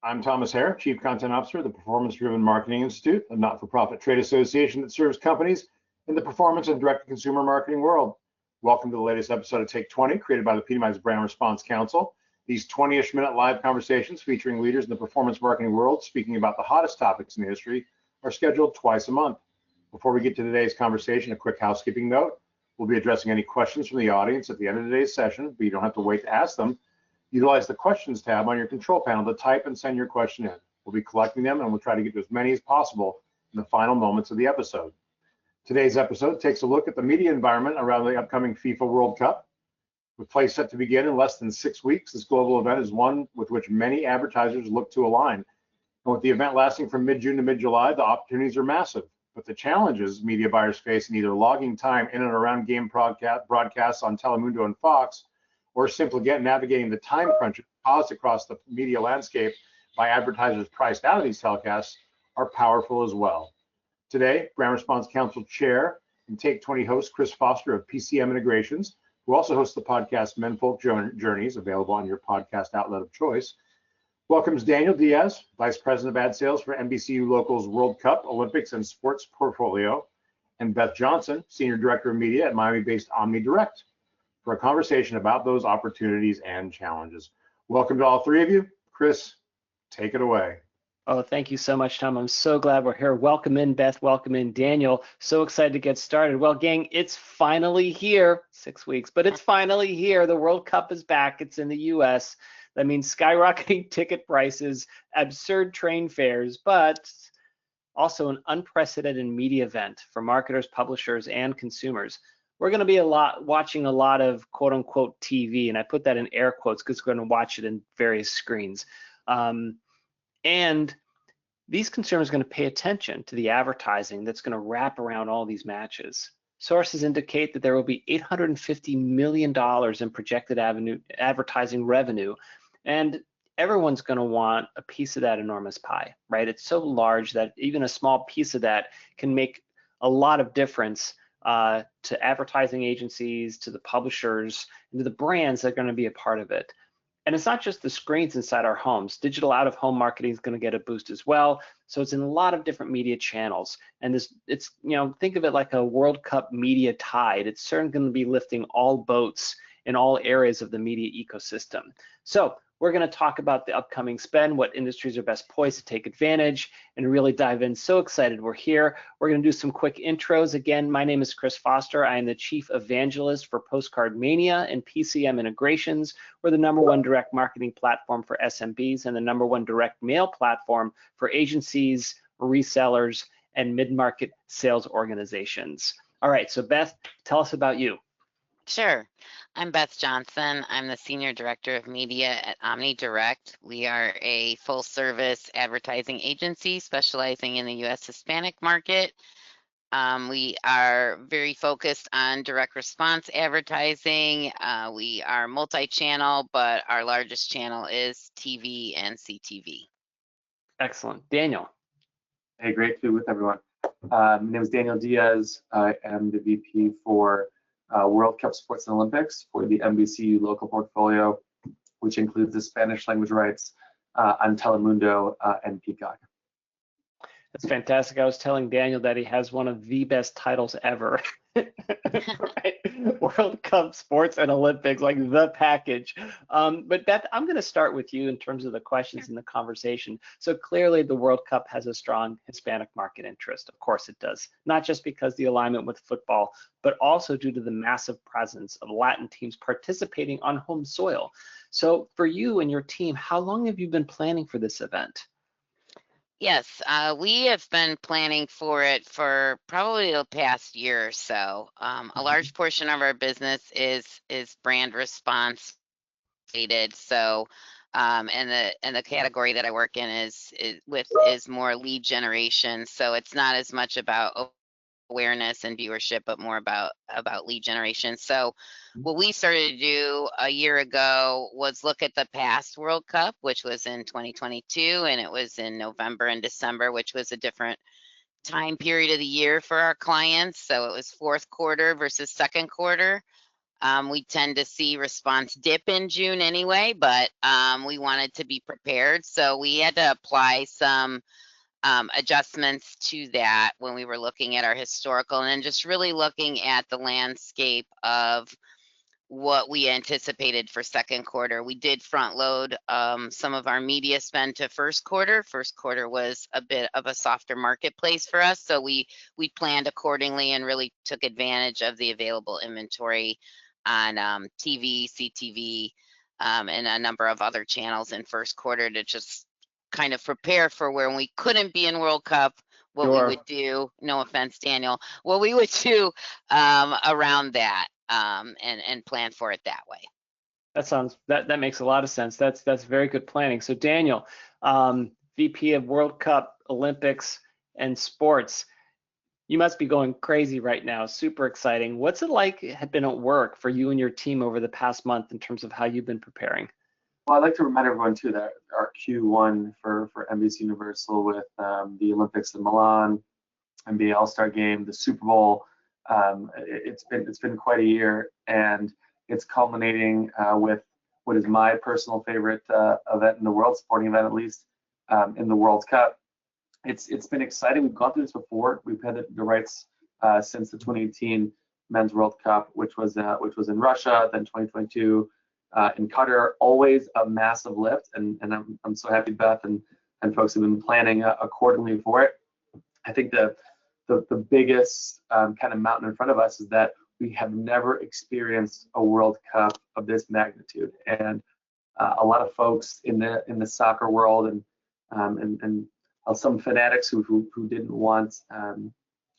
I'm Thomas Hare, Chief Content Officer of the Performance-Driven Marketing Institute, a not-for-profit trade association that serves companies in the performance and direct-to-consumer marketing world. Welcome to the latest episode of Take 20, created by the PDMI's Brand Response Council. These 20-ish minute live conversations featuring leaders in the performance marketing world speaking about the hottest topics in the industry are scheduled twice a month. Before we get to today's conversation, a quick housekeeping note. We'll be addressing any questions from the audience at the end of today's session, but you don't have to wait to ask them. Utilize the questions tab on your control panel to type and send your question in. We'll be collecting them and we'll try to get to as many as possible in the final moments of the episode. Today's episode takes a look at the media environment around the upcoming FIFA World Cup. With play set to begin in less than 6 weeks, this global event is one with which many advertisers look to align. And with the event lasting from mid-June to mid-July, the opportunities are massive. But the challenges media buyers face in either logging time in and around game broadcasts on Telemundo and Fox, or simply navigating the time crunch caused across the media landscape by advertisers priced out of these telecasts are powerful as well. Today, Brand Response Council Chair and Take 20 host Chris Foster of PCM Integrations, who also hosts the podcast Menfolk Journeys, available on your podcast outlet of choice, welcomes Daniel Diaz, Vice President of Ad Sales for NBCU Local's World Cup, Olympics, and Sports Portfolio, and Beth Johnson, Senior Director of Media at Miami-based Omni Direct, for a conversation about those opportunities and challenges. Welcome to all three of you. Chris, take it away. Oh, thank you so much, Tom. I'm so glad we're here. Welcome in, Beth. Welcome in, Daniel. So excited to get started. Well, gang, it's finally here. 6 weeks, but it's finally here. The World Cup is back. It's in the US. That means skyrocketing ticket prices, absurd train fares, but also an unprecedented media event for marketers, publishers, and consumers. We're going to be watching a lot of quote unquote TV, and I put that in air quotes because we're going to watch it in various screens. And these consumers are going to pay attention to the advertising that's going to wrap around all these matches. Sources indicate that there will be $850 million in projected advertising revenue, and everyone's going to want a piece of that enormous pie, right? It's so large that even a small piece of that can make a lot of difference to advertising agencies, to the publishers, and to the brands that are going to be a part of it. And it's not just the screens inside our homes. Digital out-of-home marketing is going to get a boost as well. So it's in a lot of different media channels. And it's think of it like a World Cup media tide. It's certainly going to be lifting all boats in all areas of the media ecosystem. So we're going to talk about the upcoming spend, what industries are best poised to take advantage, and really dive in. So excited we're here. We're going to do some quick intros. Again, my name is Chris Foster. I am the Chief Evangelist for Postcard Mania and PCM Integrations. We're the #1 direct marketing platform for SMBs and the #1 direct mail platform for agencies, resellers, and mid-market sales organizations. All right, so Beth, tell us about you. Sure. I'm Beth Johnson. I'm the Senior Director of Media at Omni Direct. We are a full-service advertising agency specializing in the U.S. Hispanic market. We are very focused on direct response advertising. We are multi-channel, but our largest channel is TV and CTV. Excellent. Daniel. Hey, great to be with everyone. My name is Daniel Diaz. I am the VP for World Cup Sports and Olympics for the NBCU local portfolio, which includes the Spanish language rights on Telemundo and Peacock. That's fantastic. I was telling Daniel that he has one of the best titles ever. Right? World Cup Sports and Olympics, like the package. But Beth, I'm going to start with you in terms of the questions in the conversation. So clearly the World Cup has a strong Hispanic market interest. Of course it does, not just because the alignment with football, but also due to the massive presence of Latin teams participating on home soil. So for you and your team, how long have you been planning for this event? Yes, we have been planning for it for probably the past year or so. A large portion of our business is brand response related. So, and the category that I work in is more lead generation. So it's not as much about awareness and viewership, but more about lead generation. So what we started to do a year ago was look at the past World Cup, which was in 2022, and it was in November and December, which was a different time period of the year for our clients. So it was fourth quarter versus second quarter. We tend to see response dip in June anyway, but we wanted to be prepared. So we had to apply some adjustments to that when we were looking at our historical and just really looking at the landscape of what we anticipated for second quarter. We did front load some of our media spend to first quarter. First quarter was a bit of a softer marketplace for us. So we planned accordingly and really took advantage of the available inventory on TV, CTV, and a number of other channels in first quarter to just kind of prepare for when we couldn't be in World Cup, what we would do, no offense, Daniel, what we would do around that and plan for it that way. That makes a lot of sense. That's very good planning. So Daniel, VP of World Cup, Olympics, and Sports, you must be going crazy right now. Super exciting. What's it like had been at work for you and your team over the past month in terms of how you've been preparing? Well, I'd like to remind everyone too that our Q1 for NBC Universal with the Olympics in Milan, NBA All-Star Game, the Super Bowl, it's been quite a year, and it's culminating with what is my personal favorite event in the world, sporting event at least, in the World Cup. It's been exciting. We've gone through this before. We've had the rights since the 2018 Men's World Cup, which was in Russia, then 2022 in Qatar. Always a massive lift, and I'm so happy Beth and folks have been planning accordingly for it. I think the biggest kind of mountain in front of us is that we have never experienced a World Cup of this magnitude, and a lot of folks in the soccer world and some fanatics who didn't want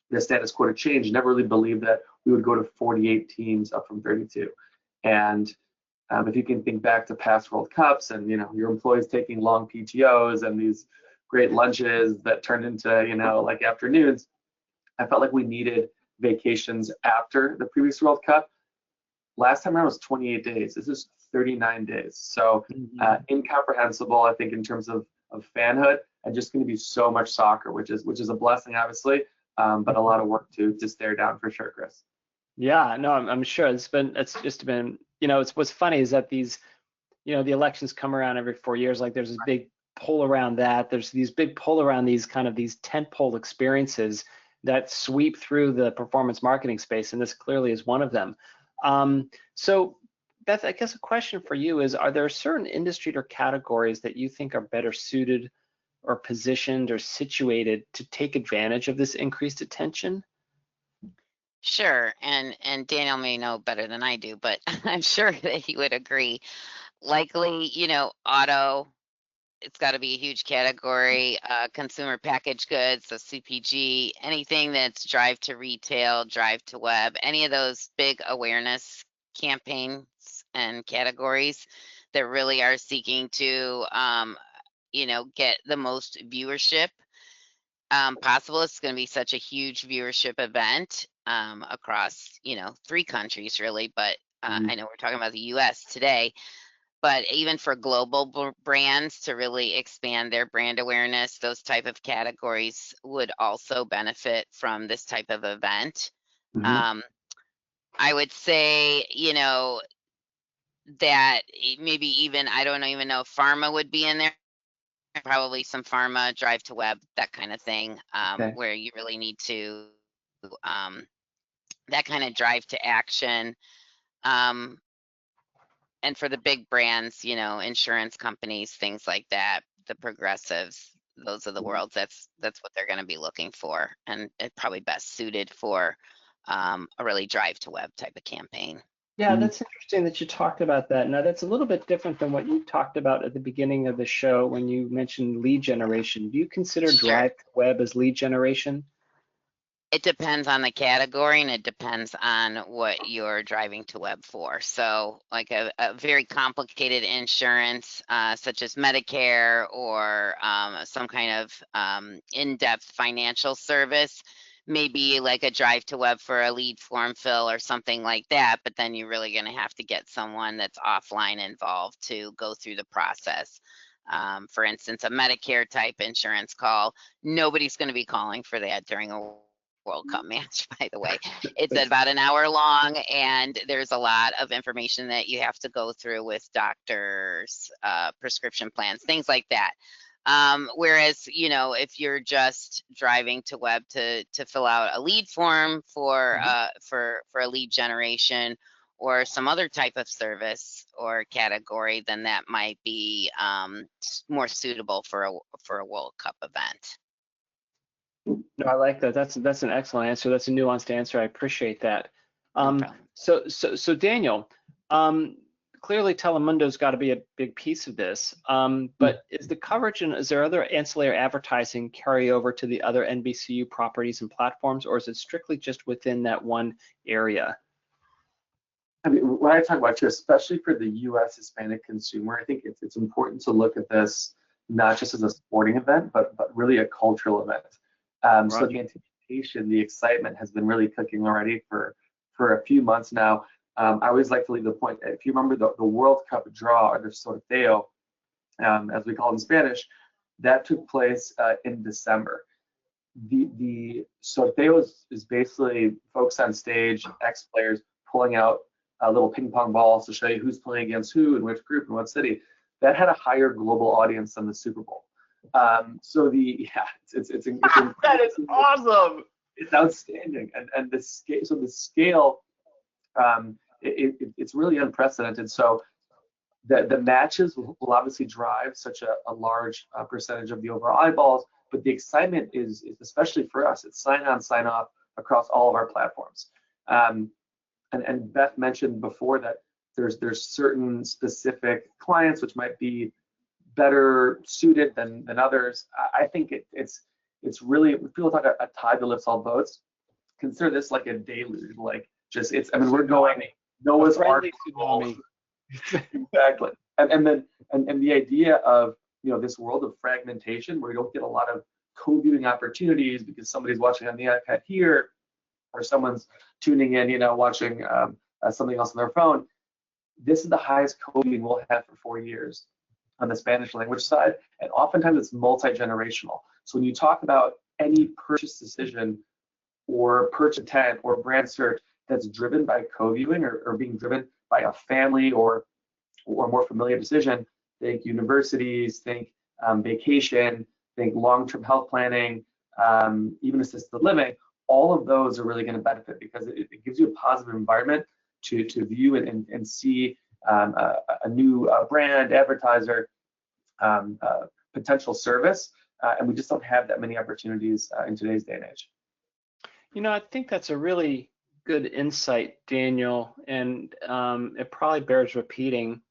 the status quo to change never really believed that we would go to 48 teams up from 32. And if you can think back to past World Cups and your employees taking long PTOs and these great lunches that turned into like afternoons, I felt like we needed vacations after the previous World Cup. Last time around was 28 days. This is 39 days. So incomprehensible, I think, in terms of fanhood, and just going to be so much soccer, which is a blessing, obviously, but a lot of work to stare down for sure, Chris. Yeah, no, I'm sure it's just been, it's what's funny is that these, the elections come around every 4 years. Like there's this big pull around that. There's these big pull around these tentpole experiences that sweep through the performance marketing space, and this clearly is one of them. So Beth, I guess a question for you is, are there certain industries or categories that you think are better suited or positioned or situated to take advantage of this increased attention? Sure, and Daniel may know better than I do, but I'm sure that he would agree. Likely, auto, it's got to be a huge category. Consumer packaged goods, so CPG, anything that's drive to retail, drive to web, any of those big awareness campaigns and categories that really are seeking to, get the most viewership possible. It's going to be such a huge viewership event across, 3 countries really, but I know we're talking about the US today. But even for global brands to really expand their brand awareness, those type of categories would also benefit from this type of event. I would say, that maybe even, I don't even know if pharma would be in there. Probably some pharma, drive to web, that kind of thing, where you really need to, that kind of drive to action. And for the big brands, insurance companies, things like that, the progressives, those are the worlds. That's what they're going to be looking for, and it probably best suited for a really drive to web type of campaign. Yeah, that's interesting that you talked about that. Now, that's a little bit different than what you talked about at the beginning of the show when you mentioned lead generation. Do you consider drive to web as lead generation? It depends on the category, and it depends on what you're driving to web for. So like a very complicated insurance, such as Medicare or some kind of in-depth financial service, maybe like a drive to web for a lead form fill or something like that, but then you're really going to have to get someone that's offline involved to go through the process. For instance, a Medicare type insurance call, nobody's going to be calling for that during a World Cup match, by the way. It's about an hour long, and there's a lot of information that you have to go through with doctors, prescription plans, things like that. Whereas, you know, if you're just driving to web to fill out a lead form for a lead generation or some other type of service or category, then that might be more suitable for a World Cup event. No, I like that. That's an excellent answer. That's a nuanced answer. I appreciate that. No problem. So Daniel, clearly Telemundo's got to be a big piece of this. But is the coverage and is there other ancillary advertising carry over to the other NBCU properties and platforms, or is it strictly just within that one area? I mean, when I talk about too, especially for the U.S. Hispanic consumer, I think it's important to look at this not just as a sporting event, but really a cultural event. So the anticipation, the excitement has been really cooking already for a few months now. I always like to leave the point, if you remember the World Cup draw, or the sorteo, as we call it in Spanish, that took place in December. The sorteo is basically folks on stage, ex-players, pulling out little ping pong balls to show you who's playing against who and which group and what city. That had a higher global audience than the Super Bowl. So it's that is awesome. It's outstanding, and the scale. So the scale, it's really unprecedented. So the matches will obviously drive such a large percentage of the overall eyeballs, but the excitement is especially for us. It's sign on, sign off across all of our platforms. And Beth mentioned before that there's certain specific clients which might be better suited than others. I think it's really, when people talk about a tide that lifts all boats, consider this like a deluge, like just I mean, we're going Noah's Ark. Exactly. And the idea of, you know, this world of fragmentation where you don't get a lot of co-viewing opportunities because somebody's watching on the iPad here, or someone's tuning in, you know, watching something else on their phone. This is the highest co-viewing we'll have for 4 years on the Spanish language side, and oftentimes it's multi-generational. So when you talk about any purchase decision or purchase intent or brand search that's driven by co-viewing or being driven by a family or more familiar decision, think universities, think vacation, think long-term health planning, even assisted living, all of those are really going to benefit because it gives you a positive environment to view and see a new brand, advertiser, potential service, and we just don't have that many opportunities in today's day and age. You know, I think that's a really good insight, Daniel, and it probably bears repeating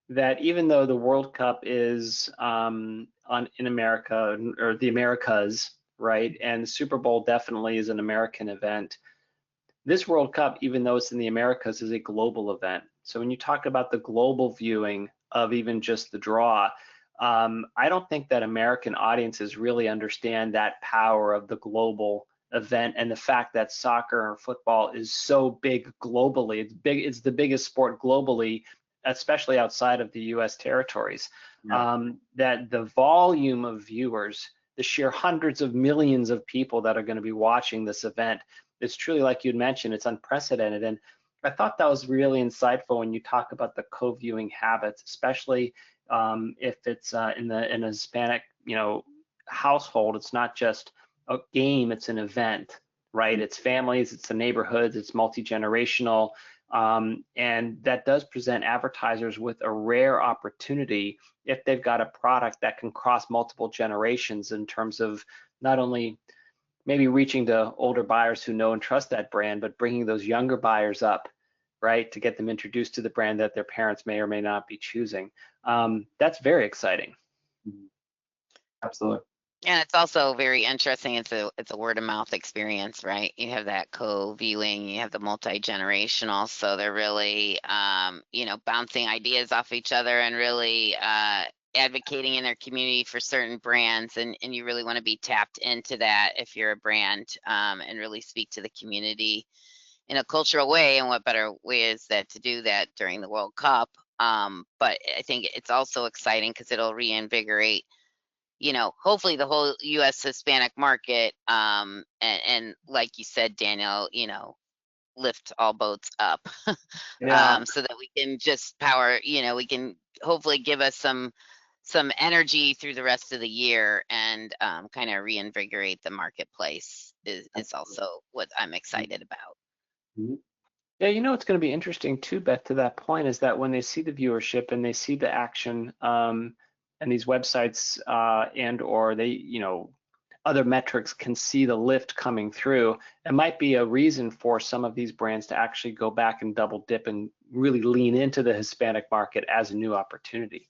that even though the World Cup is in America, or the Americas, right, and the Super Bowl definitely is an American event, this World Cup, even though it's in the Americas, is a global event. So when you talk about the global viewing of even just the draw, I don't think that American audiences really understand that power of the global event and the fact that soccer or football is so big globally. It's the biggest sport globally, especially outside of the US territories. Yeah. That the volume of viewers, the sheer hundreds of millions of people that are going to be watching this event, it's truly, like you'd mentioned, it's unprecedented. And I thought that was really insightful when you talk about the co-viewing habits, especially if it's in a Hispanic, you know, household. It's not just a game, it's an event, right? It's families, it's the neighborhoods, it's multi-generational, and that does present advertisers with a rare opportunity if they've got a product that can cross multiple generations in terms of not only maybe reaching to older buyers who know and trust that brand, but bringing those younger buyers up, right, to get them introduced to the brand that their parents may or may not be choosing. That's very exciting. Absolutely. And it's also very interesting. It's a word of mouth experience, right? You have that co-viewing, you have the multi-generational, so they're really, you know, bouncing ideas off each other and really advocating in their community for certain brands, and you really want to be tapped into that if you're a brand, and really speak to the community in a cultural way. And what better way is that to do that during the World Cup? But I think it's also exciting because it'll reinvigorate hopefully the whole U.S. Hispanic market, and like you said, Daniel, lift all boats up, Yeah. so that we can just power, we can hopefully give us some energy through the rest of the year, and kind of reinvigorate the marketplace is also what I'm excited about. Mhm. Yeah, it's going to be interesting too, Beth, to that point, is that when they see the viewership and they see the action, and these websites and or they, other metrics can see the lift coming through, it might be a reason for some of these brands to actually go back and double dip and really lean into the Hispanic market as a new opportunity.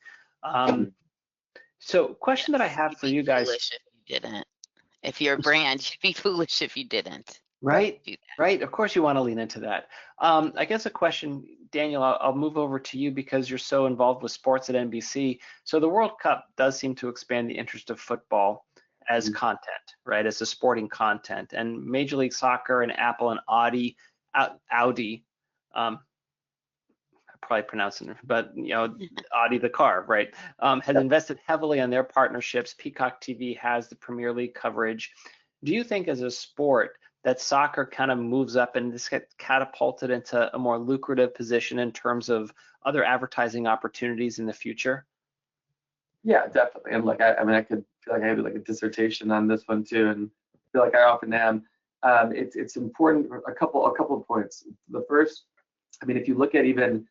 So question that I have for you guys. Foolish if you didn't. If you're a brand, you'd be foolish if you didn't. Right, Do that. right. Of course you want to lean into that. I guess a question, Daniel, I'll move over to you because you're so involved with sports at NBC. So the World Cup does seem to expand the interest of football as content, right, as a sporting content. And Major League Soccer and Apple and Audi, I'm probably pronouncing it, but Audi the car, right, has invested heavily on their partnerships. Peacock TV has the Premier League coverage. Do you think as a sport that soccer kind of moves up and this gets catapulted into a more lucrative position in terms of other advertising opportunities in the future? Yeah, definitely. And like, I could feel like I had like a dissertation on this one too, and feel like I often am. It's important. A couple of points. The first, if you look at even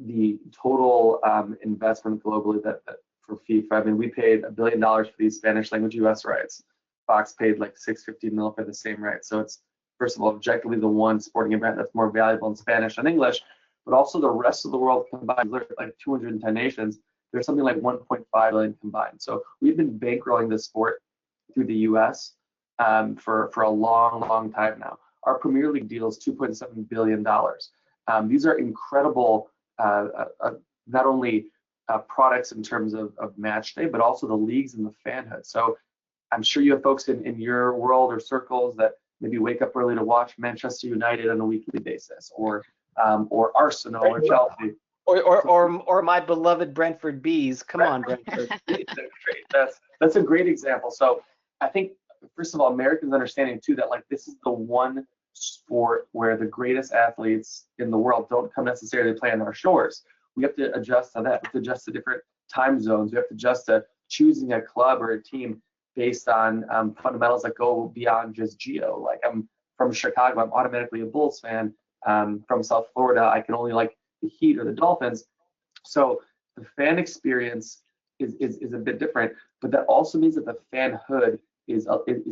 the total investment globally that for FIFA, we paid $1 billion for these Spanish language US rights. Fox paid like $650 million for the same rights. So it's, first of all, objectively the one sporting event that's more valuable in Spanish and English, but also the rest of the world combined, like 210 nations, there's something like 1.5 billion combined. So we've been bankrolling this sport through the US for a long time now. Our Premier League deal is $2.7 billion. These are incredible, not only products in terms of match day, but also the leagues and the fanhood. So I'm sure you have folks in your world or circles that maybe wake up early to watch Manchester United on a weekly basis, or Arsenal or Chelsea, or my beloved Brentford Bees. Come on, Brentford. That's a great example. So I think, first of all, Americans understanding too that like this is the one sport where the greatest athletes in the world don't come necessarily play on our shores. We have to adjust to that. We have to adjust to different time zones. We have to adjust to choosing a club or a team based on fundamentals that go beyond just geo. Like, I'm from Chicago, I'm automatically a Bulls fan. From South Florida, I can only like the Heat or the Dolphins. So the fan experience is a bit different, but that also means that the fanhood is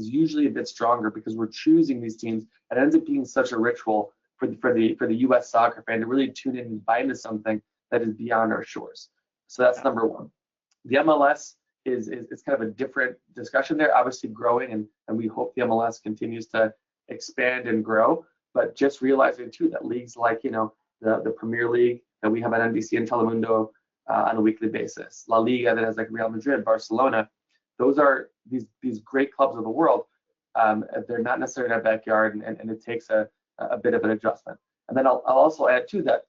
usually a bit stronger because we're choosing these teams. It ends up being such a ritual for the U.S. soccer fan to really tune in and buy into something that is beyond our shores. So that's number one. The MLS is kind of a different discussion there, obviously growing, and we hope the MLS continues to expand and grow. But just realizing too that leagues like the Premier League that we have at NBC and Telemundo on a weekly basis, La Liga that has like Real Madrid, Barcelona, those are these great clubs of the world. They're not necessarily in our backyard, and it takes a bit of an adjustment. And then I'll also add too that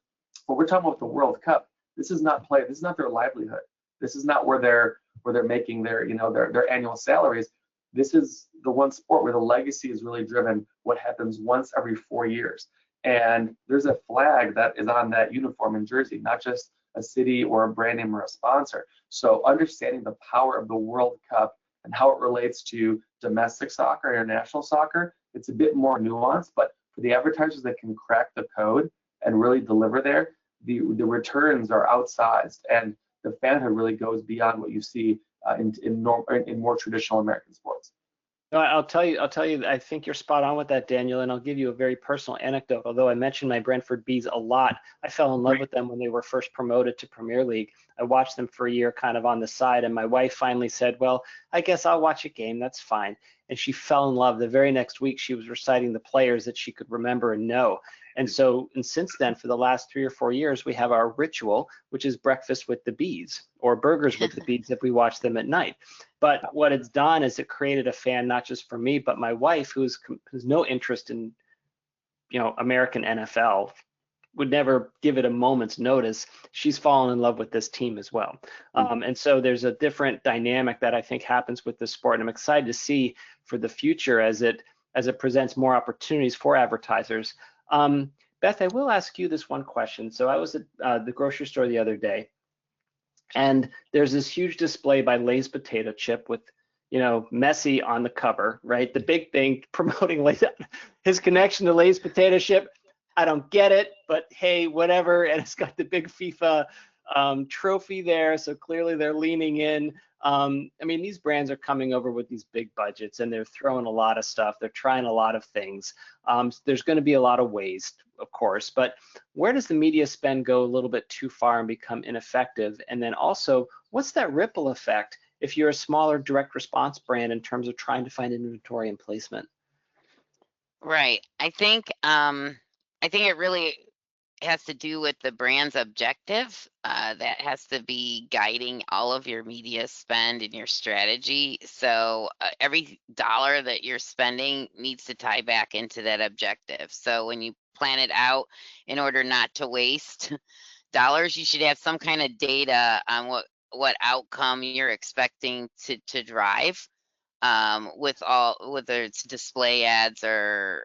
when we're talking about the World Cup, this is not play. This is not their livelihood. This is not where they're making their their annual salaries. This is the one sport where the legacy is really driven. What happens once every 4 years, and there's a flag that is on that uniform and jersey, not just a city or a brand name or a sponsor. So understanding the power of the World Cup and how it relates to domestic soccer, international soccer, it's a bit more nuanced. But for the advertisers that can crack the code and really deliver there, the returns are outsized, and the fanhood really goes beyond what you see in more traditional American sports. No, I'll tell you, I think you're spot on with that, Daniel, and I'll give you a very personal anecdote. Although I mentioned my Brentford Bees a lot, I fell in love with them when they were first promoted to Premier League. I watched them for a year kind of on the side, and my wife finally said, well, I guess I'll watch a game, that's fine. And she fell in love. The very next week, she was reciting the players that she could remember and know. And since then, for the last 3 or 4 years, we have our ritual, which is breakfast with the Bees, or burgers with the Bees if we watch them at night. But what it's done is it created a fan, not just for me, but my wife, who has no interest in, American NFL, would never give it a moment's notice, she's fallen in love with this team as well. And so there's a different dynamic that I think happens with this sport, and I'm excited to see for the future as it presents more opportunities for advertisers. Beth, I will ask you this one question. So I was at the grocery store the other day, and there's this huge display by Lay's potato chip with, Messi on the cover, right? The big thing promoting Lay's, his connection to Lay's potato chip. I don't get it, but hey, whatever. And it's got the big FIFA trophy there, so clearly they're leaning in. I mean, these brands are coming over with these big budgets, and they're throwing a lot of stuff. They're trying a lot of things. There's going to be a lot of waste, of course, but where does the media spend go a little bit too far and become ineffective? And then also, what's that ripple effect if you're a smaller direct response brand in terms of trying to find inventory and placement? Right. I think it really has to do with the brand's objective. That has to be guiding all of your media spend and your strategy. So every dollar that you're spending needs to tie back into that objective. So when you plan it out, in order not to waste dollars, you should have some kind of data on what outcome you're expecting to drive. Whether it's display ads or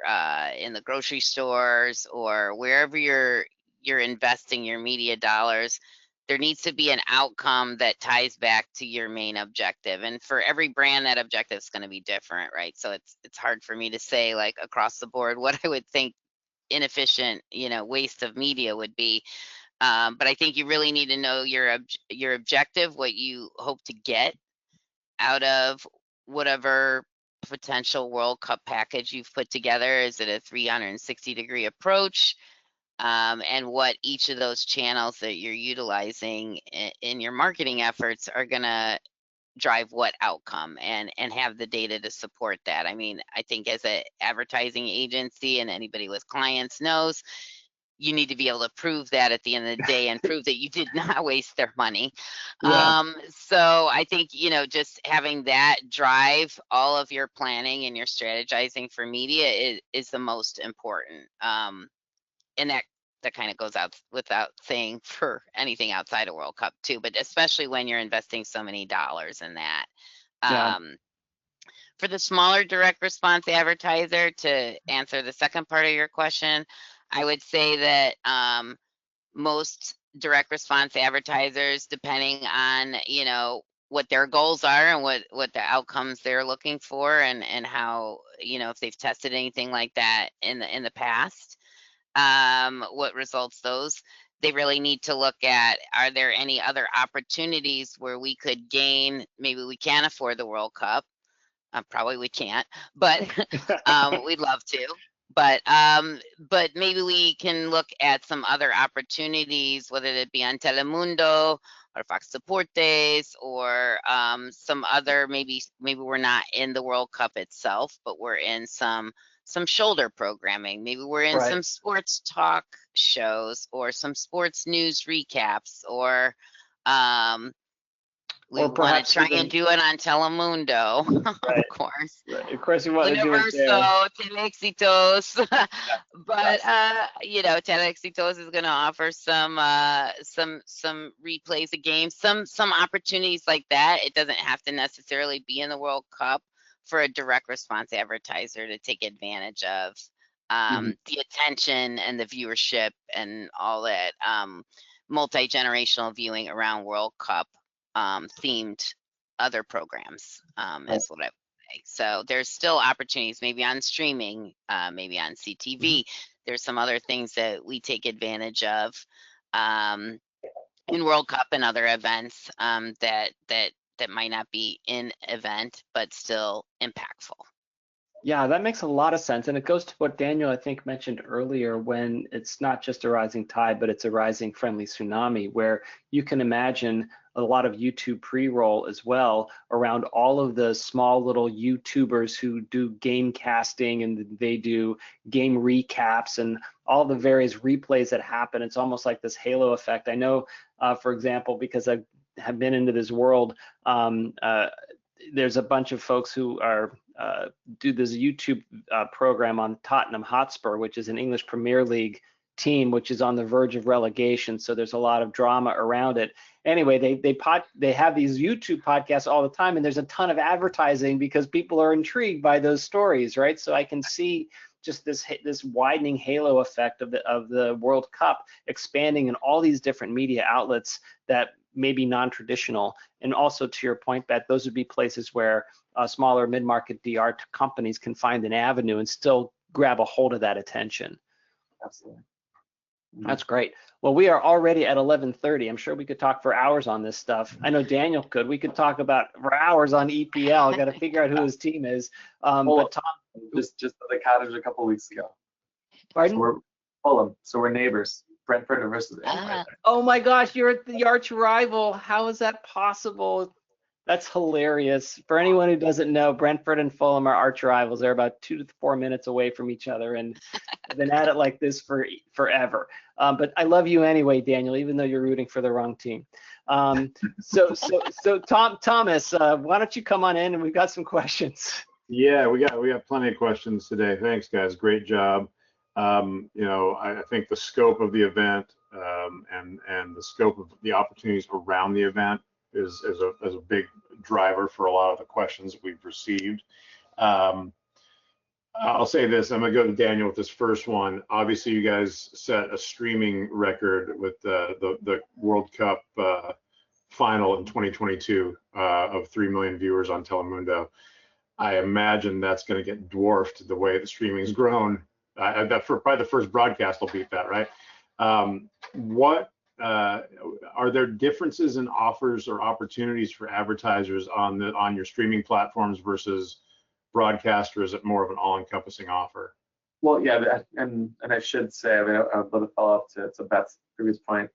in the grocery stores or wherever you're investing your media dollars, there needs to be an outcome that ties back to your main objective. And for every brand, that objective is going to be different, right? So it's hard for me to say like across the board what I would think inefficient, waste of media would be. But I think you really need to know your objective, what you hope to get out of whatever potential World Cup package you've put together. Is it a 360-degree approach? And what each of those channels that you're utilizing in your marketing efforts are going to drive what outcome, and have the data to support that. I mean, I think as an advertising agency, and anybody with clients knows, you need to be able to prove that at the end of the day and prove that you did not waste their money. Yeah. So I think, just having that drive all of your planning and your strategizing for media is the most important. And that kind of goes out without saying for anything outside of World Cup too, but especially when you're investing so many dollars in that. Yeah. For the smaller direct response advertiser, to answer the second part of your question, I would say that most direct response advertisers, depending on what their goals are and what the outcomes they're looking for, and how if they've tested anything like that in the past, what results they really need to look at. Are there any other opportunities where we could gain? Maybe we can't afford the World Cup. Probably we can't, but we'd love to. But maybe we can look at some other opportunities, whether it be on Telemundo or Fox Deportes, or some other, maybe we're not in the World Cup itself, but we're in some shoulder programming. Maybe we're in some sports talk shows or some sports news recaps, or we want to try and do it on Telemundo, of course. Of course, you want to do it there. Universo, Telexitos, but Telexitos is going to offer some replays of games, some opportunities like that. It doesn't have to necessarily be in the World Cup for a direct response advertiser to take advantage of the attention and the viewership and all that multi-generational viewing around World Cup themed other programs, is what I would say. So there's still opportunities, maybe on streaming, maybe on CTV. There's some other things that we take advantage of in World Cup and other events that might not be in event, but still impactful. Yeah, that makes a lot of sense. And it goes to what Daniel, I think, mentioned earlier, when it's not just a rising tide, but it's a rising friendly tsunami, where you can imagine a lot of YouTube pre-roll as well around all of the small little YouTubers who do game casting, and they do game recaps and all the various replays that happen. It's almost like this halo effect. I know, for example, because I have been into this world, there's a bunch of folks who are do this YouTube program on Tottenham Hotspur, which is an English Premier League team, which is on the verge of relegation. So there's a lot of drama around it. Anyway, they have these YouTube podcasts all the time, and there's a ton of advertising because people are intrigued by those stories, right? So I can see just this widening halo effect of the World Cup expanding in all these different media outlets that may be non-traditional. And also, to your point, Beth, those would be places where smaller mid-market DR companies can find an avenue and still grab a hold of that attention. Absolutely. That's great. Well, we are already at 11:30. I'm sure we could talk for hours on this stuff. I know Daniel could. We could talk for hours on EPL. I got to figure out who his team is. But Tom, just at the cottage a couple of weeks ago. pardon? So we're Fulham, so we're neighbors. Brentford versus. Oh my gosh, you're the arch rival. How is that possible? That's hilarious. For anyone who doesn't know, Brentford and Fulham are arch rivals. They're about 2 to 4 minutes away from each other, and they've been at it like this forever. But I love you anyway, Daniel, even though you're rooting for the wrong team. So Thomas, why don't you come on in, and we've got some questions. Yeah, we got plenty of questions today. Thanks, guys. Great job. I think the scope of the event and the scope of the opportunities around the event is a big driver for a lot of the questions that we've received. I'll say this, I'm gonna go to Daniel with this first one. Obviously, you guys set a streaming record with the World Cup final in 2022 of 3 million viewers on Telemundo. I imagine that's gonna get dwarfed the way the streaming's grown. Probably the first broadcast will beat that, right? Are there differences in offers or opportunities for advertisers on your streaming platforms versus broadcast, or is it more of an all-encompassing offer? Well, yeah, and I should say, I mean, I'd love to follow up to Beth's previous point.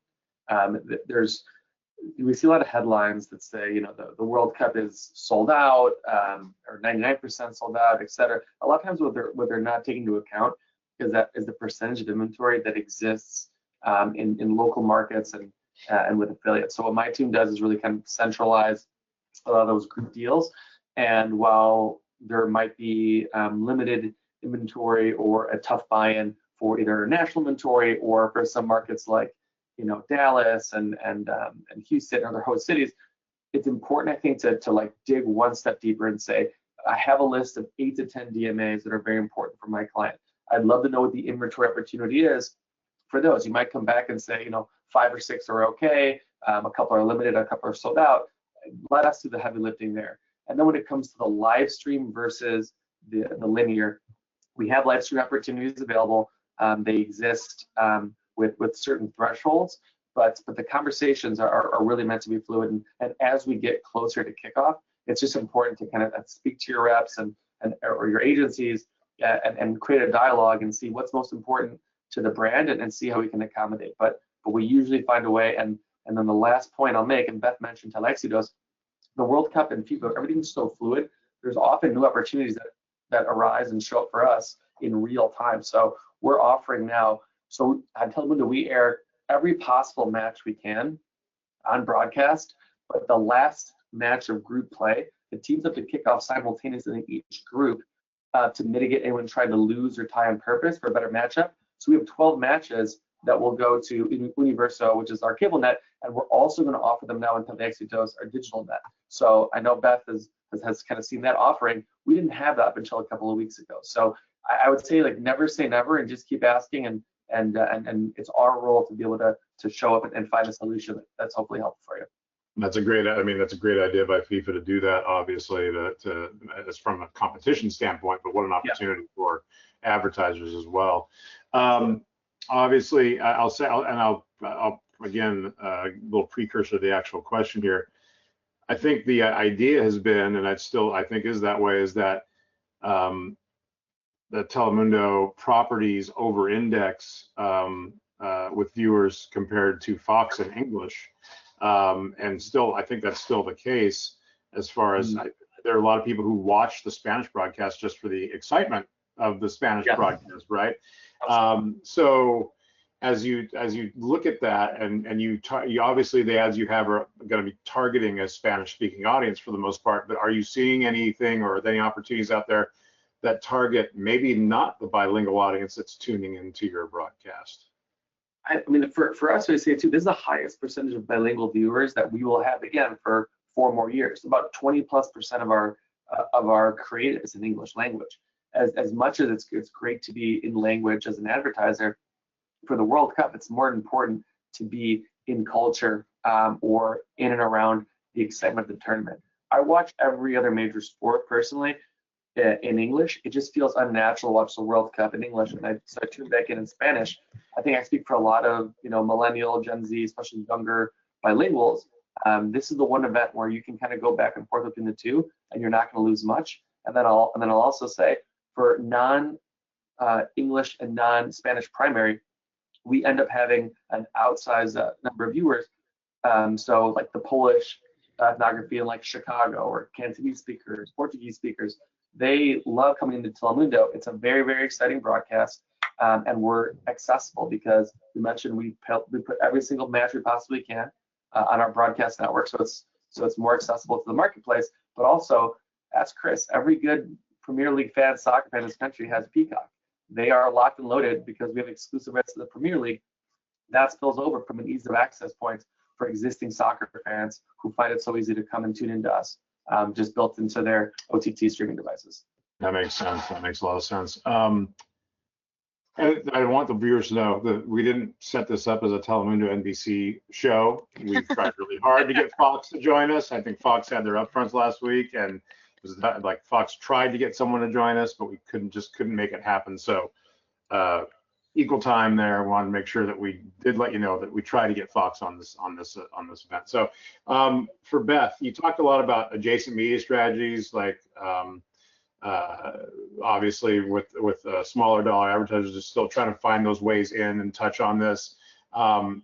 We see a lot of headlines that say, the World Cup is sold out, or 99% sold out, et cetera. A lot of times what they're not taking into account is the percentage of inventory that exists in local markets and with affiliates. So what my team does is really kind of centralize a lot of those group deals. And while there might be limited inventory or a tough buy-in for either national inventory or for some markets like Dallas and Houston and other host cities, it's important, I think, to like dig one step deeper and say, I have a list of 8 to 10 DMAs that are very important for my client. I'd love to know what the inventory opportunity is for those. You might come back and say, 5 or 6 are okay, a couple are limited, a couple are sold out. Let us do the heavy lifting there. And then when it comes to the live stream versus the linear, we have live stream opportunities available. They exist with certain thresholds, but the conversations are really meant to be fluid. And as we get closer to kickoff, it's just important to kind of speak to your reps or your agencies and create a dialogue and see what's most important to the brand and see how we can accommodate. But we usually find a way. And then the last point I'll make, and Beth mentioned telecasts, the World Cup and FIFA, everything's so fluid. There's often new opportunities that arise and show up for us in real time. So we're offering now. So on Telemundo, we air every possible match we can on broadcast, but the last match of group play, the teams have to kick off simultaneously in each group to mitigate anyone trying to lose or tie on purpose for a better matchup. So we have 12 matches that will go to Universo, which is our cable net, and we're also going to offer them now in Telecasts, our digital net. So I know Beth has kind of seen that offering. We didn't have that up until a couple of weeks ago. So I would say, like, never say never and just keep asking, and it's our role to be able to show up and find a solution that's hopefully helpful for you. That's a great idea by FIFA to do that, obviously, it's from a competition standpoint, but what an opportunity for advertisers as well. Obviously, I'll again, a little precursor to the actual question here. I think the idea has been, and I think is that way, is that the Telemundo properties over-index with viewers compared to Fox in English. And still, I think that's still the case as far as there are a lot of people who watch the Spanish broadcast just for the excitement of the Spanish broadcast, right? So as you look at that, and you obviously the ads you have are going to be targeting a Spanish-speaking audience for the most part, but are you seeing anything or are there any opportunities out there that target maybe not the bilingual audience that's tuning into your broadcast? I mean, for us, we say too, this is the highest percentage of bilingual viewers that we will have again for 4 more years. About 20+% of our creative is in English language. As much as it's great to be in language as an advertiser, for the World Cup, it's more important to be in culture or in and around the excitement of the tournament. I watch every other major sport personally in English. It just feels unnatural to watch the World Cup in English, and so I tune back in Spanish. I think I speak for a lot of millennial, Gen Z, especially younger bilinguals. This is the one event where you can kind of go back and forth between the two, and you're not going to lose much. And then I'll also say for non-English and non-Spanish primary, we end up having an outsized number of viewers. So like the Polish ethnography in like Chicago, or Cantonese speakers, Portuguese speakers, they love coming into Telemundo. It's a very, very exciting broadcast, and we're accessible because we mentioned we put every single match we possibly can on our broadcast network, so it's more accessible to the marketplace. But also, ask Chris, every good Premier League fan, soccer fan in this country has Peacock. They are locked and loaded because we have exclusive rights to the Premier League. That spills over from an ease of access point for existing soccer fans who find it so easy to come and tune into us, just built into their OTT streaming devices. That makes sense. That makes a lot of sense. And I want the viewers to know that we didn't set this up as a Telemundo NBC show. We tried really hard to get Fox to join us. I think Fox had their upfronts last week, and it was like Fox tried to get someone to join us, but we couldn't make it happen. So equal time there. Wanted to make sure that we did let you know that we try to get Fox on this event. So for Beth, you talked a lot about adjacent media strategies, like obviously with smaller dollar advertisers are still trying to find those ways in and touch on this. I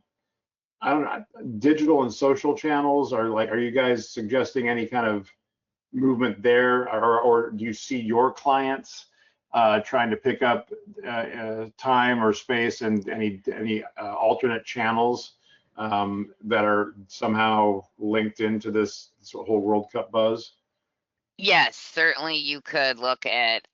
don't know, digital and social channels are you guys suggesting any kind of movement there, or do you see your clients trying to pick up time or space and any alternate channels that are somehow linked into this whole World Cup buzz? Yes, certainly you could look at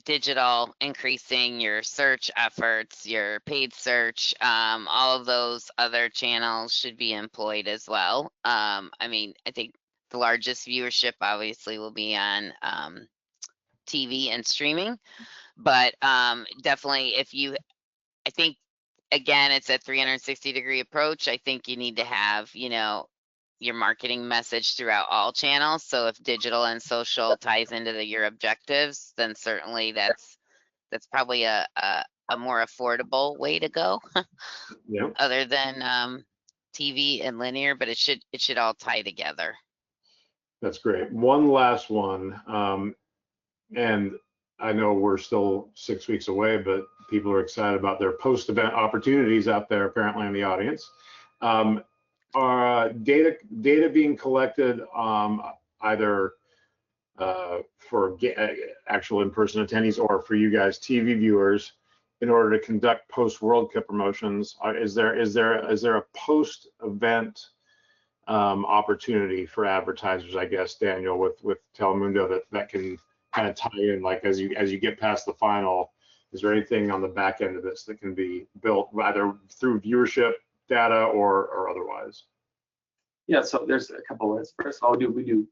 digital, increasing your search efforts, your paid search, all of those other channels should be employed as well. I mean, I think the largest viewership obviously will be on TV and streaming, but definitely I think, again, it's a 360-degree approach. I think you need to have, your marketing message throughout all channels. So if digital and social ties into your objectives, then certainly that's probably a more affordable way to go. Yeah. Other than TV and linear, but it should all tie together. That's great. One last one, and I know we're still 6 weeks away, but people are excited about their post-event opportunities out there, apparently, in the audience. Are data being collected either for actual in-person attendees or for you guys TV viewers in order to conduct post-World Cup promotions? Is there a post-event opportunity for advertisers, I guess, Daniel, with Telemundo that can kind of tie in, like as you get past the final? Is there anything on the back end of this that can be built either through viewership data or otherwise? Yeah, so there's a couple of ways. First of all, we do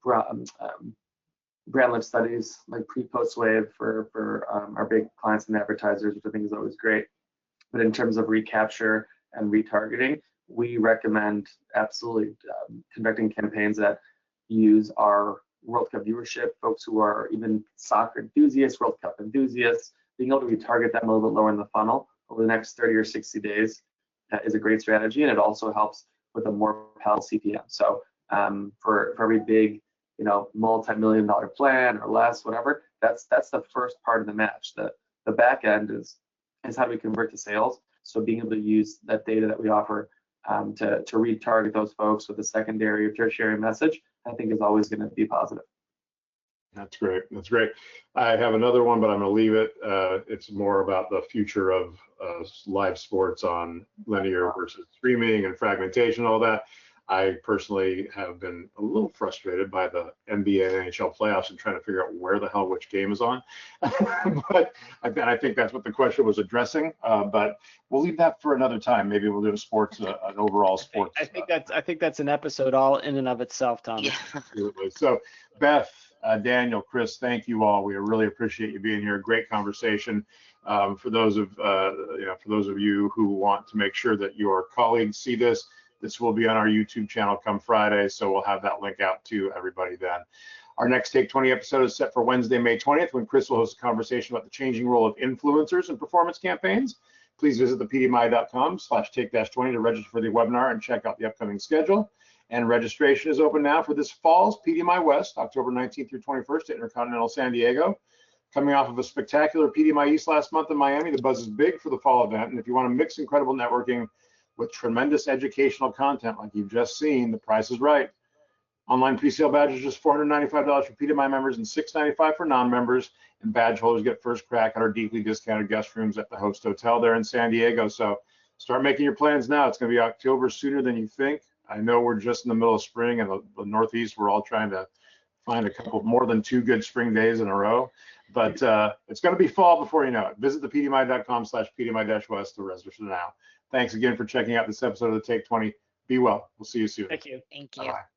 brand lift studies, like pre-post wave for our big clients and advertisers, which I think is always great. But in terms of recapture and retargeting, we recommend absolutely conducting campaigns that use our World Cup viewership, folks who are even soccer enthusiasts, World Cup enthusiasts, being able to retarget them a little bit lower in the funnel over the next 30 or 60 days is a great strategy, and it also helps with a more palatable CPM. So for every big, multi-million-dollar plan or less, whatever, that's the first part of the match. The back end is how do we convert to sales. So being able to use that data that we offer to retarget those folks with a secondary or tertiary message, I think is always going to be positive. That's great. That's great. I have another one, but I'm going to leave it. It's more about the future of live sports on linear versus streaming and fragmentation, all that. I personally have been a little frustrated by the NBA and NHL playoffs and trying to figure out where the hell which game is on. But I think that's what the question was addressing. But we'll leave that for another time. Maybe we'll do a sports, an overall sports. I think that's an episode all in and of itself, Tom. Yeah. Absolutely. So Beth, Daniel, Chris, thank you all. We really appreciate you being here. Great conversation. For those of you who want to make sure that your colleagues see this, this will be on our YouTube channel come Friday, so we'll have that link out to everybody then. Our next Take 20 episode is set for Wednesday, May 20th, when Chris will host a conversation about the changing role of influencers in performance campaigns. Please visit thepdmi.com/take-20 to register for the webinar and check out the upcoming schedule. And registration is open now for this fall's PDMI West, October 19th through 21st at Intercontinental San Diego. Coming off of a spectacular PDMI East last month in Miami, the buzz is big for the fall event. And if you want to mix incredible networking with tremendous educational content like you've just seen, the price is right. Online pre-sale badges just $495 for PDMI members and $695 for non-members, and badge holders get first crack at our deeply discounted guest rooms at the Host Hotel there in San Diego. So start making your plans now. It's going to be October sooner than you think. I know we're just in the middle of spring, and the Northeast, we're all trying to find a couple more than 2 good spring days in a row. But it's going to be fall before you know it. Visit thepdmi.com/pdmi-west to register now. Thanks again for checking out this episode of the Take 20. Be well. We'll see you soon. Thank you. Thank you. Bye-bye.